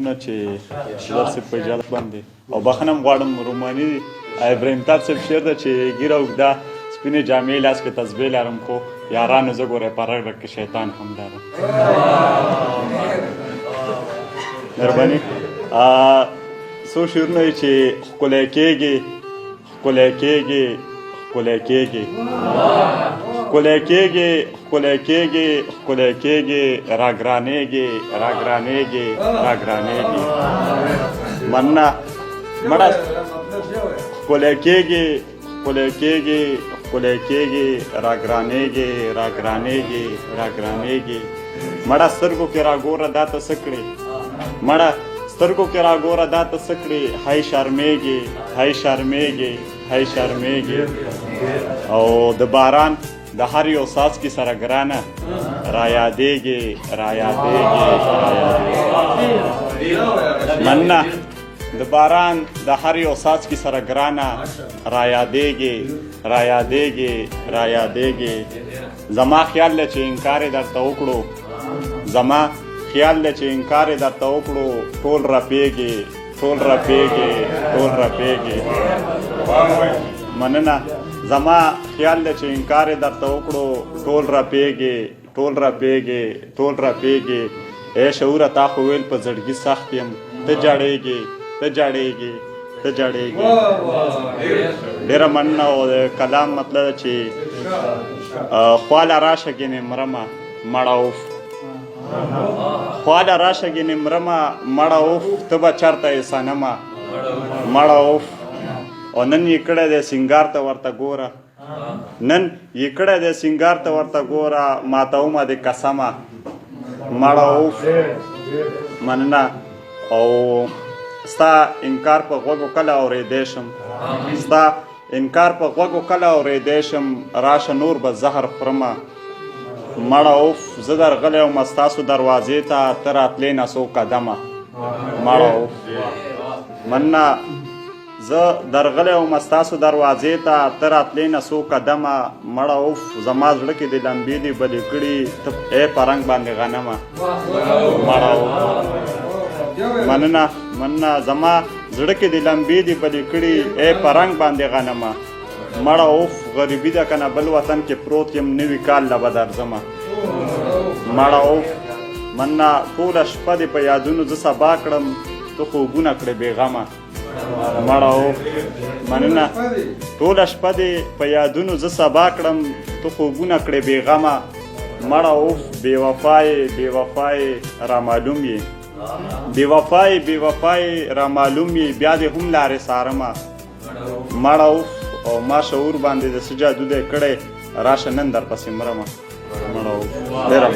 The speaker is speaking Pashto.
نه چې درس په اجازه باندې او بخښنه هم غواړم روماني ابراهیم طاهر صاحب شعر ده چې ږیره اوږده سپینې جامې لاس کې تسبیح لرم خو یارانو زه ګوره په رګ رګ کې شیطان هم لرم مهرباني څو شعرونه یې چې ښکلی کېږي ښکلی کېږي ښکلی کېږي ښکلی کېږي ښکلی کېږي ښکلی کېږي راګرانېږي راګرانېږي راګرانېږي مننه مړه ښکلی کېږي ښکلی کېږي ښکلی کېږي راګرانېږي راګرانېږي راګرانېږي مړه سترګو کې راګوره دا ته څه کړې مړه سترګو کې راګوره دا ته څه کړې هی شرمېږي هی شرمېږي هی شرمېږي او د باران د هر یو څاڅکي سره ګرانه رایادېږي رایادېږي رایادېږي مننه د باران د هر یو څاڅکي سره ګرانه رایادېږي رایادېږي رایادېږي زما خیال دی چې انکار یې درته وکړو زما خیال دی چې انکار یې درته وکړو ټول رپېږي ټول رپېږي ټول رپېږي مننه زما خیال دی چې انکار یې درته وکړو ټول رپېږي ټول رپېږي ټول رپېږي ای شعوره تا خو ویل په زړګي سخت یم ته جړېږي ته جړېږي ته جړېږي ډېره مننه او د کلام مطلب چې خواله راشه ګینې مرمه مړه اوف خواله راشه ګینې مرمه مړه اوف ته به چېرته یې صنمه مړه اوف او نن یې کړی دی سینګار ته ورته ګوره نن یې کړی دی سینګار ته ورته ګوره ماتومه د قسمه مړه اوف مننه او ستا انکار په غوږو کله اورېدی شم ستا انکار په غوږو کله اورېدی شم راشه نور به زهر خورمه مړه اوف زه درغلی وم ستاسو دروازې ته ته راتلې نه څو قدمه مړه اوف مننه زه درغلی وم ستاسو دروازې ته ته راتلې نه څو قدمه مړه اوف زما زړه کې د لمبې دې بلې کړي ته ای په رنګ باندې غنمه مړه اوف مننه مننه زما زړه کې د لمبې دې بلې کړي ای په رنګ باندې غنمه مړه اوف غریبي ده که نه بل وطن کې پروت یم نوي کال له به درځمه مړه اوف مننه ټوله شپه دې په یادونو زه سبا کړم ته خوبونه کړې بېغمه مړه اوف مننه ټوله شپه دې په یادونو زه سبا کړم ته خوبونه کړې بېغمه مړه اوف بې وفایې بې وفایې رامعلوم یې بې وفایې بې وفایې رامعلوم یې بیا دې هم لارې څارمه مړه اوف او ما شعور باندې د څه جادو دی کړی راشه نن درپسې مرمه مړه اوف ډېره